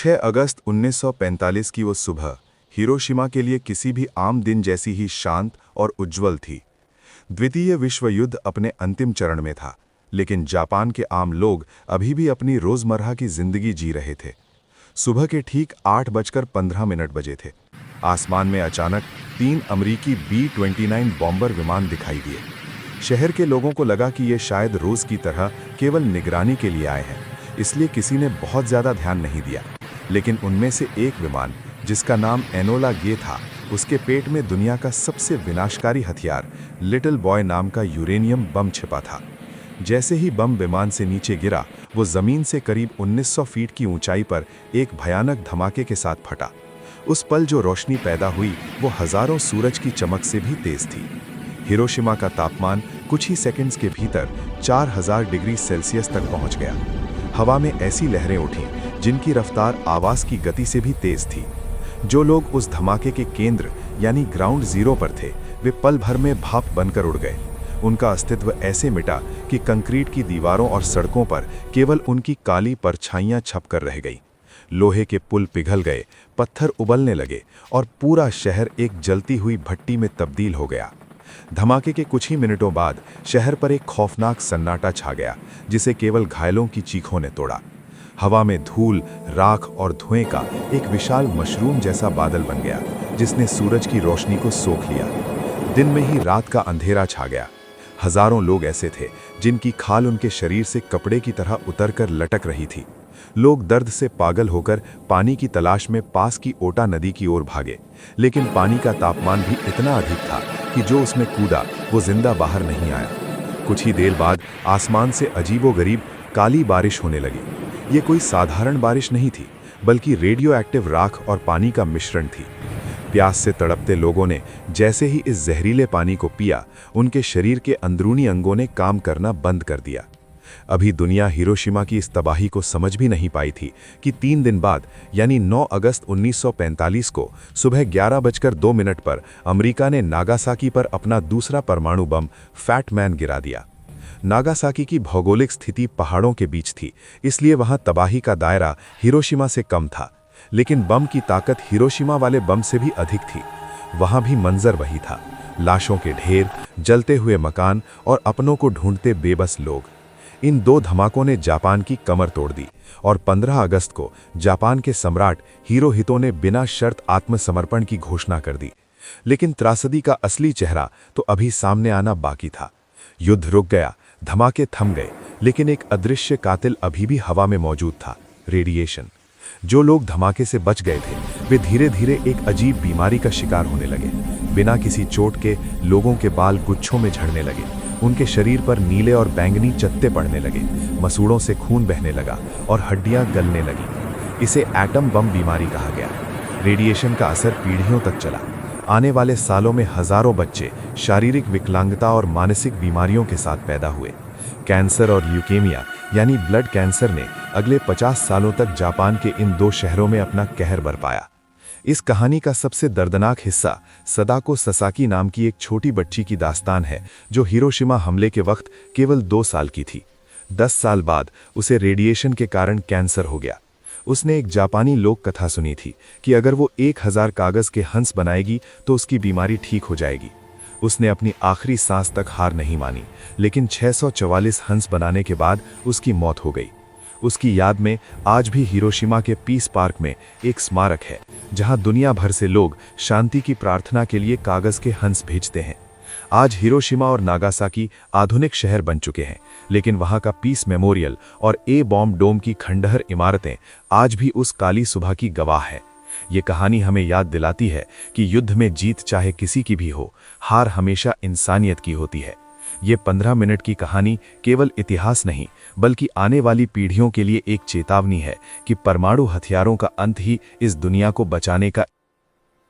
6 अगस्त 1945 की वो सुबह हिरोशिमा के लिए किसी भी आम दिन जैसी ही शांत और उज्जवल थी। द्वितीय विश्व युद्ध अपने अंतिम चरण में था, लेकिन जापान के आम लोग अभी भी अपनी रोजमर्रा की जिंदगी जी रहे थे। सुबह के ठीक 8:15 बजे थे। आसमान में अचानक 3 अमरीकी B-29 बॉम्बर विमान दिखाई दिए। शहर के लोगों को लगा कि ये शायद रोज की तरह केवल निगरानी के लिए आए हैं, इसलिए किसी ने बहुत ज्यादा ध्यान नहीं दिया। लेकिन उनमें से एक विमान, जिसका नाम एनोला गे था, उसके पेट में दुनिया का सबसे विनाशकारी हथियार लिटिल बॉय नाम का यूरेनियम बम छिपा था। जैसे ही बम विमान से नीचे गिरा, वो जमीन से करीब 1900 फीट की ऊंचाई पर एक भयानक धमाके के साथ फटा। उस पल जो रोशनी पैदा हुई वो हजारों सूरज की चमक से भी तेज थी। हिरोशिमा का तापमान कुछ ही सेकंड्स के भीतर 4000 डिग्री सेल्सियस तक पहुंच गया। हवा में ऐसी लहरें उठीं जिनकी रफ्तार आवाज की गति से भी तेज थी। जो लोग उस धमाके के केंद्र यानी ग्राउंड जीरो पर थे, वे पल भर में भाप बनकर उड़ गए। उनका अस्तित्व ऐसे मिटा कि कंक्रीट की दीवारों और सड़कों पर केवल उनकी काली परछाइयां छपकर रह गई। लोहे के पुल पिघल गए, पत्थर उबलने लगे और पूरा शहर एक जलती हुई भट्टी में तब्दील हो गया। धमाके के कुछ ही मिनटों बाद शहर पर एक खौफनाक सन्नाटा छा गया, जिसे केवल घायलों की चीखों ने तोड़ा। हवा में धूल, राख और धुएं का एक विशाल मशरूम जैसा बादल बन गया, जिसने सूरज की रोशनी को सोख लिया। दिन में ही रात का अंधेरा छा गया। हजारों लोग ऐसे थे जिनकी खाल उनके शरीर से कपड़े की तरह उतरकर लटक रही थी। लोग दर्द से पागल होकर पानी की तलाश में पास की ओटा नदी की ओर भागे, लेकिन पानी का तापमान भी इतना अधिक था कि जो उसमें कूदा वो जिंदा बाहर नहीं आया। कुछ ही देर बाद आसमान से अजीबोगरीब काली बारिश होने लगी। ये कोई साधारण बारिश नहीं थी, बल्कि रेडियो एक्टिव राख और पानी का मिश्रण थी। प्यास से तड़पते लोगों ने जैसे ही इस जहरीले पानी को पिया, उनके शरीर के अंदरूनी अंगों ने काम करना बंद कर दिया। अभी दुनिया हिरोशिमा की इस तबाही को समझ भी नहीं पाई थी कि 3 दिन बाद यानी 9 अगस्त 1945 को सुबह 11:02 पर अमेरिका ने नागासाकी पर अपना दूसरा परमाणु बम फैट मैन गिरा दिया। नागासाकी की भौगोलिक स्थिति पहाड़ों के बीच थी, इसलिए वहां तबाही का दायरा हिरोशिमा से कम था, लेकिन बम की ताकत हिरोशिमा वाले बम से भी अधिक थी। वहां भी मंजर वही था, लाशों के ढेर, जलते हुए मकान और अपनों को ढूंढते बेबस लोग। इन 2 धमाकों ने जापान की कमर तोड़ दी और 15 अगस्त को जापान के सम्राट हिरोहितो ने बिना शर्त आत्मसमर्पण की घोषणा कर दी। लेकिन त्रासदी का असली चेहरा तो अभी सामने आना बाकी था। युद्ध रुक गया, धमाके थम गए, लेकिन एक अदृश्य कातिल अभी भी हवा में मौजूद था, रेडिएशन। जो लोग धमाके से बच गए थे, वे धीरे धीरे एक अजीब बीमारी का शिकार होने लगे। बिना किसी चोट के लोगों के बाल गुच्छों में झड़ने लगे, उनके शरीर पर नीले और बैंगनी चत्ते पड़ने लगे, मसूड़ों से खून बहने लगा और हड्डियां गलने लगी। इसे एटम बम बीमारी कहा गया। रेडिएशन का असर पीढ़ियों तक चला। आने वाले सालों में हजारों बच्चे शारीरिक विकलांगता और मानसिक बीमारियों के साथ पैदा हुए। कैंसर और ल्यूकेमिया यानी ब्लड कैंसर ने अगले 50 सालों तक जापान के इन 2 शहरों में अपना कहर बरपाया। इस कहानी का सबसे दर्दनाक हिस्सा सदाको ससाकी नाम की एक छोटी बच्ची की दास्तान है, जो हिरोशिमा हमले के वक्त केवल 2 साल की थी। 10 साल बाद उसे रेडिएशन के कारण कैंसर हो गया। उसने एक जापानी लोक कथा सुनी थी कि अगर वो 1000 कागज के हंस बनाएगी तो उसकी बीमारी ठीक हो जाएगी। उसने अपनी आखिरी सांस तक हार नहीं मानी, लेकिन 644 हंस बनाने के बाद उसकी मौत हो गई। उसकी याद में आज भी हिरोशिमा के पीस पार्क में एक स्मारक है, जहां दुनिया भर से लोग शांति की प्रार्थना के लिए कागज के हंस भेजते हैं। आज हिरोशिमा और नागासाकी आधुनिक शहर बन चुके हैं, लेकिन वहां का पीस मेमोरियल और ए बॉम्ब डोम की खंडहर इमारतें आज भी उस काली सुबह की गवाह है। ये कहानी हमें याद दिलाती है कि युद्ध में जीत चाहे किसी की भी हो, हार हमेशा इंसानियत की होती है। ये 15 मिनट की कहानी केवल इतिहास नहीं, बल्कि आने वाली पीढ़ियों के लिए एक चेतावनी है कि परमाणु हथियारों का अंत ही इस दुनिया को बचाने का